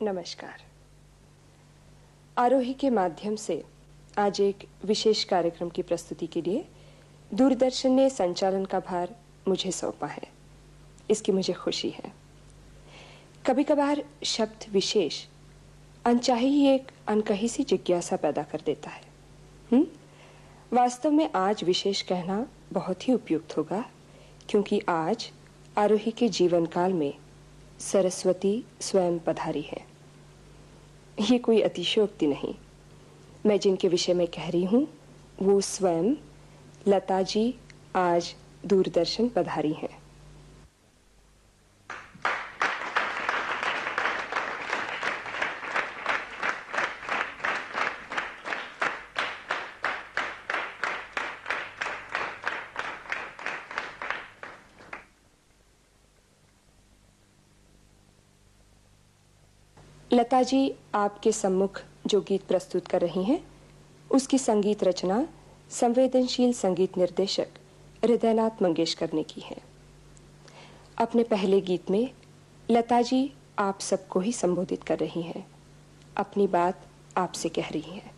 नमस्कार। आरोही के माध्यम से आज एक विशेष कार्यक्रम की प्रस्तुति के लिए दूरदर्शन ने संचालन का भार मुझे सौंपा है। इसकी मुझे खुशी है। कभी कभार शब्द विशेष अनचाही ही एक अनकही सी जिज्ञासा पैदा कर देता है। वास्तव में आज विशेष कहना बहुत ही उपयुक्त होगा, क्योंकि आज आरोही के जीवन काल में सरस्वती स्वयं पधारी है। ये कोई अतिशयोक्ति नहीं। मैं जिनके विषय में कह रही हूँ वो स्वयं लता जी आज दूरदर्शन पधारी हैं। लता जी आपके सम्मुख जो गीत प्रस्तुत कर रही हैं, उसकी संगीत रचना संवेदनशील संगीत निर्देशक हृदयनाथ मंगेशकर ने की है। अपने पहले गीत में लता जी आप सबको ही संबोधित कर रही हैं, अपनी बात आपसे कह रही हैं।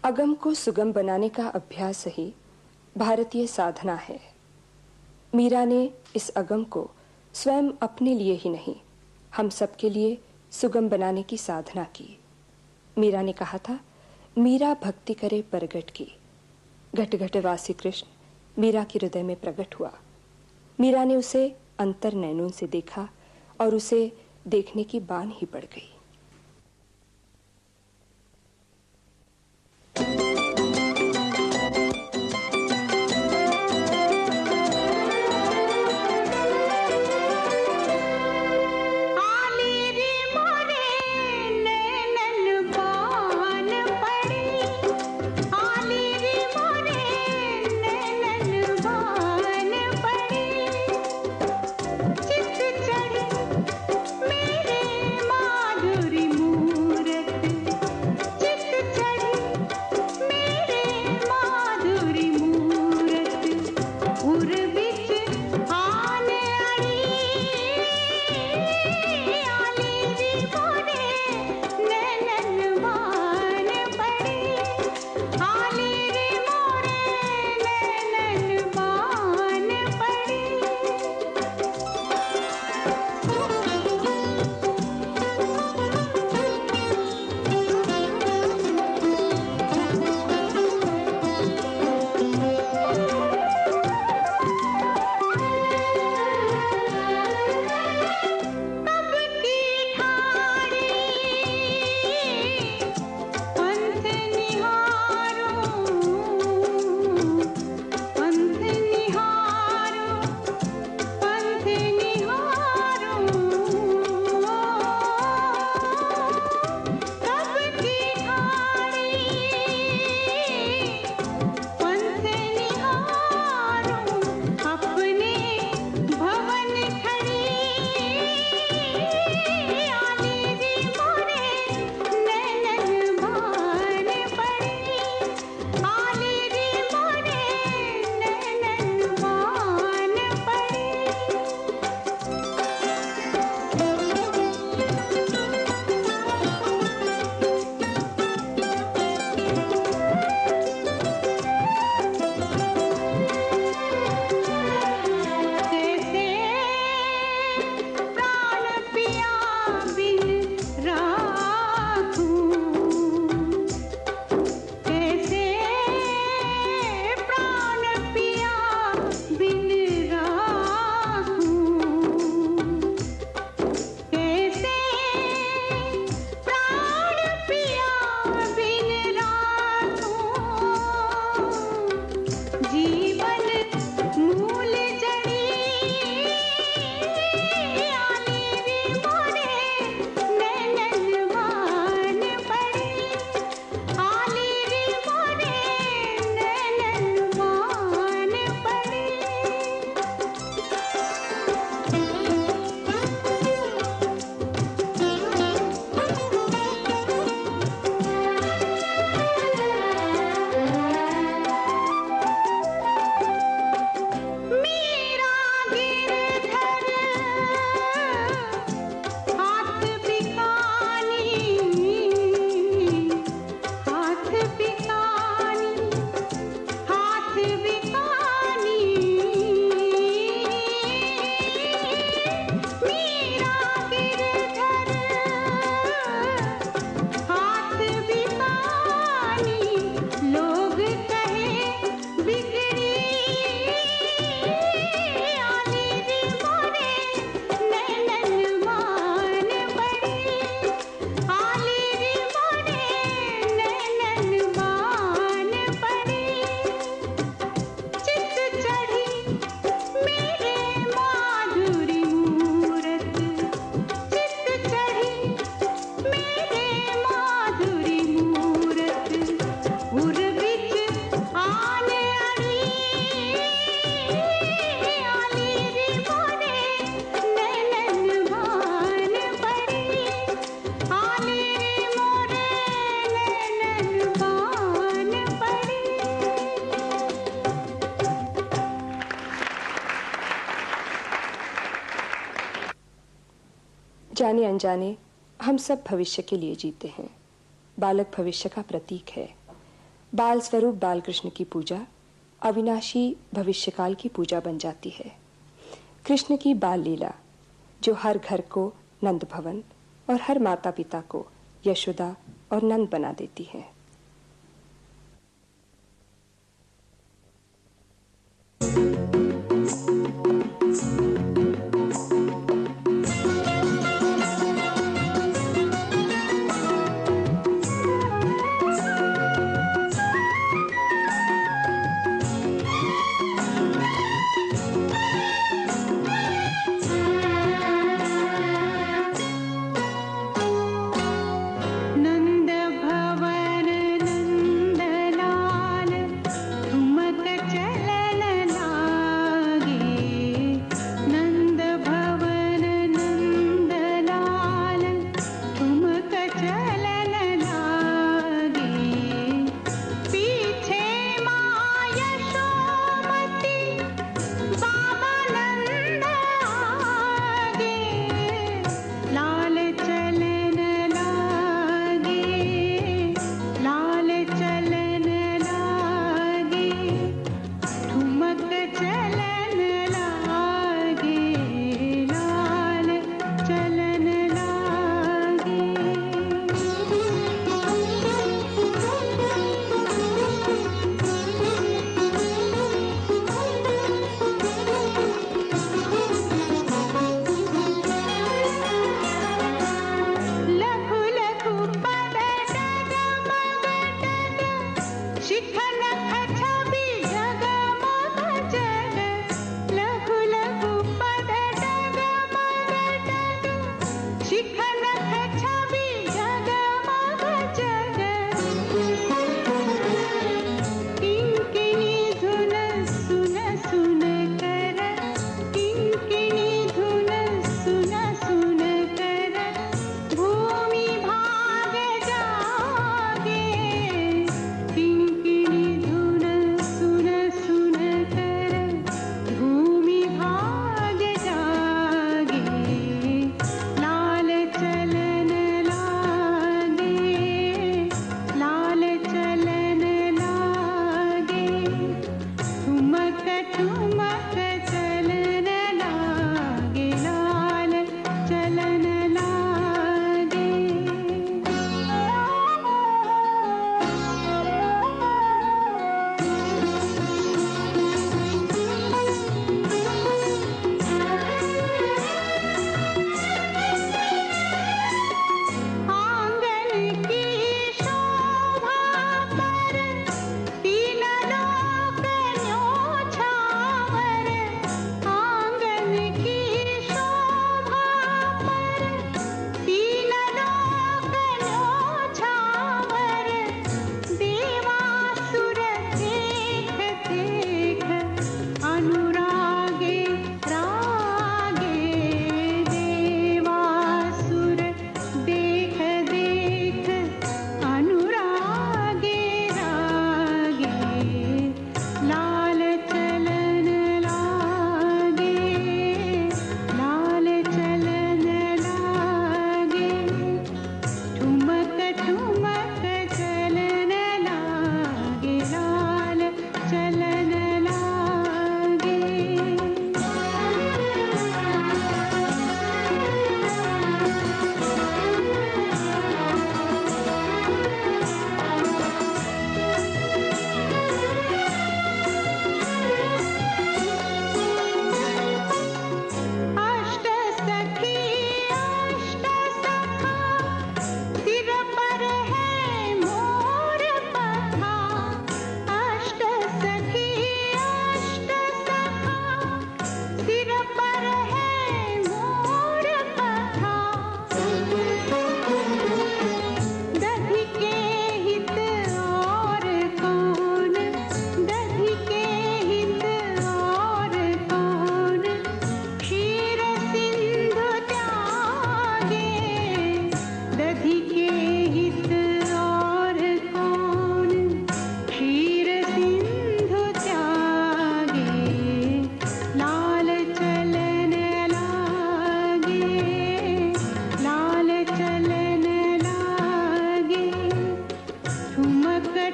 अगम को सुगम बनाने का अभ्यास ही भारतीय साधना है। मीरा ने इस अगम को स्वयं अपने लिए ही नहीं, हम सबके लिए सुगम बनाने की साधना की। मीरा ने कहा था, मीरा भक्ति करे प्रगट की। घट घट वासी कृष्ण मीरा के हृदय में प्रकट हुआ। मीरा ने उसे अंतर नैनों से देखा और उसे देखने की बान ही पड़ गई। जाने अनजाने हम सब भविष्य के लिए जीते हैं। बालक भविष्य का प्रतीक है। बाल स्वरूप बाल कृष्ण की पूजा अविनाशी भविष्यकाल की पूजा बन जाती है। कृष्ण की बाल लीला जो हर घर को नंद भवन और हर माता पिता को यशोदा और नंद बना देती है।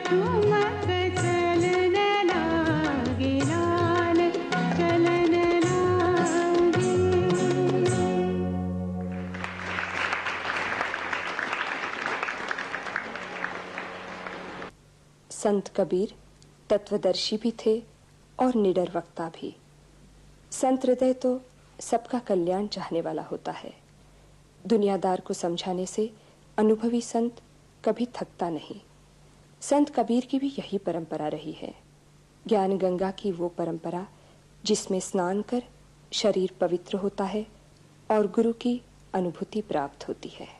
ठुमक चलन लागे लाल चलन लागे। संत कबीर तत्वदर्शी भी थे और निडर वक्ता भी। संत हृदय तो सबका कल्याण चाहने वाला होता है। दुनियादार को समझाने से अनुभवी संत कभी थकता नहीं। संत कबीर की भी यही परंपरा रही है, ज्ञान गंगा की वो परंपरा जिसमें स्नान कर शरीर पवित्र होता है और गुरु की अनुभूति प्राप्त होती है।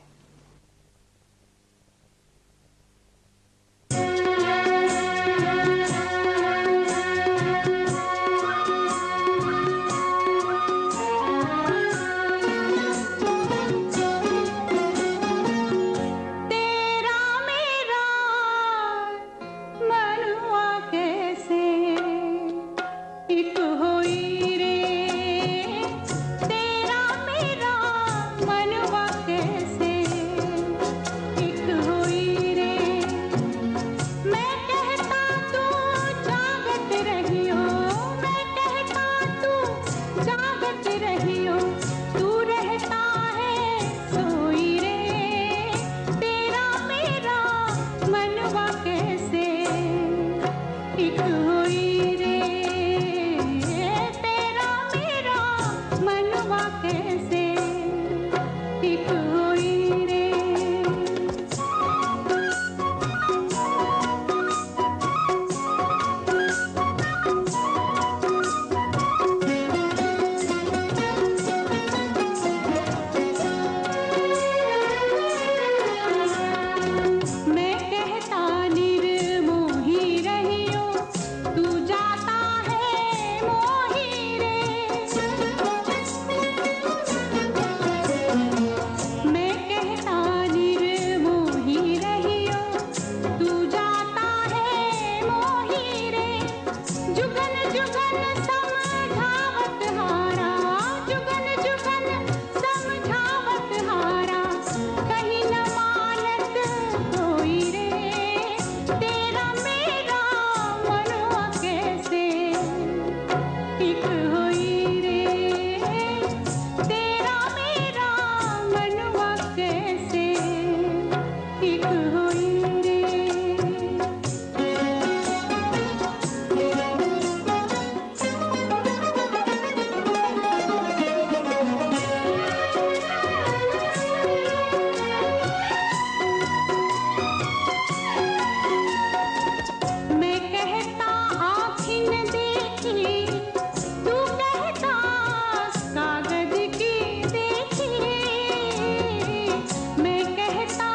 मैं कहता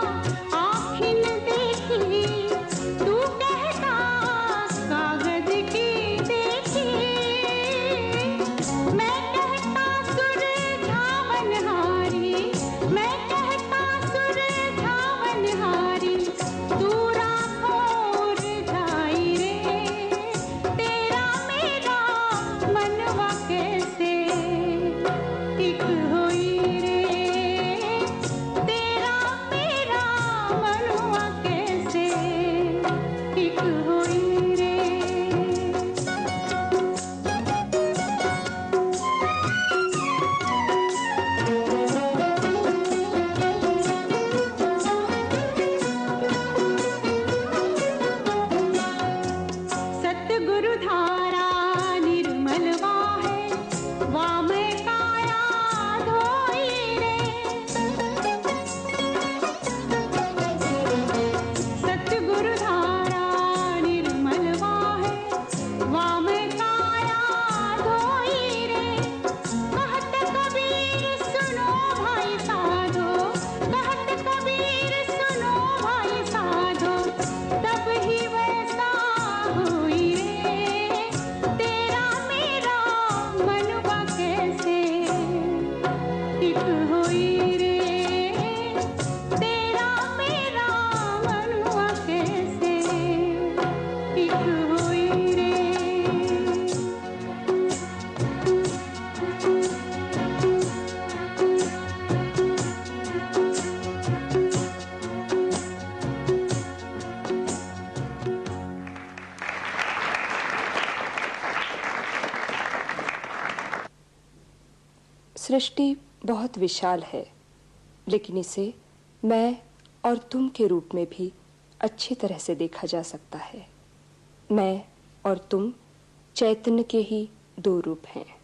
आँखिन सृष्टि बहुत विशाल है, लेकिन इसे मैं और तुम के रूप में भी अच्छी तरह से देखा जा सकता है। मैं और तुम चैतन्य के ही दो रूप हैं।